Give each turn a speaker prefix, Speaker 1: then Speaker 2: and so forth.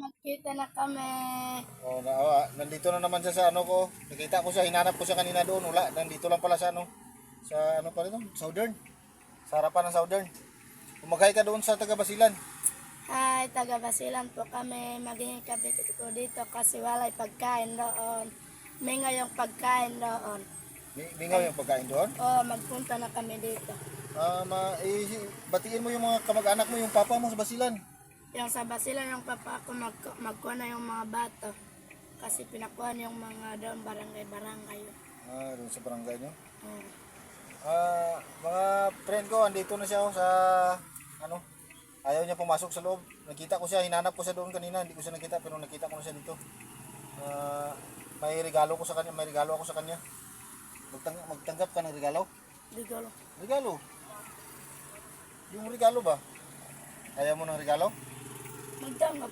Speaker 1: Magkita na kami.
Speaker 2: Oh, nandito na naman siya sa ano ko. Nakita ko siya, hinanap ko siya kanina doon. Wala, nandito lang pala sa ano. Sa ano pa rin, Southern. Sa harapan ng Southern. Umagay ka doon sa taga Basilan.
Speaker 1: Hi, taga Basilan po kami. Maghingi kami ko dito kasi walay pagkain doon. May ngayong pagkain doon.
Speaker 2: Mingaw yung pagkain doon.
Speaker 1: O, magpunta na kami dito.
Speaker 2: Batiin mo yung mga kamag-anak mo, yung papa mo sa Basilan.
Speaker 1: Yung sa Basilan, yung papa ko magkuha na yung mga bata. Kasi pinakuha yung mga doon, barangay-barangay.
Speaker 2: Doon sa barangay nyo.
Speaker 1: Hmm.
Speaker 2: Mga friend ko, andito na siya sa ano. Ayaw niya pumasok sa loob. Nakita ko siya, hinanap ko siya doon kanina. Hindi ko siya nakita pero nakita ko na siya dito. May regalo ko sa kanya, may regalo ako sa kanya. Magtanggap ka ng regalo?
Speaker 1: Regalo.
Speaker 2: Regalo? Yung regalo ba? Ayaw mo ng regalo?
Speaker 1: Magtanggap.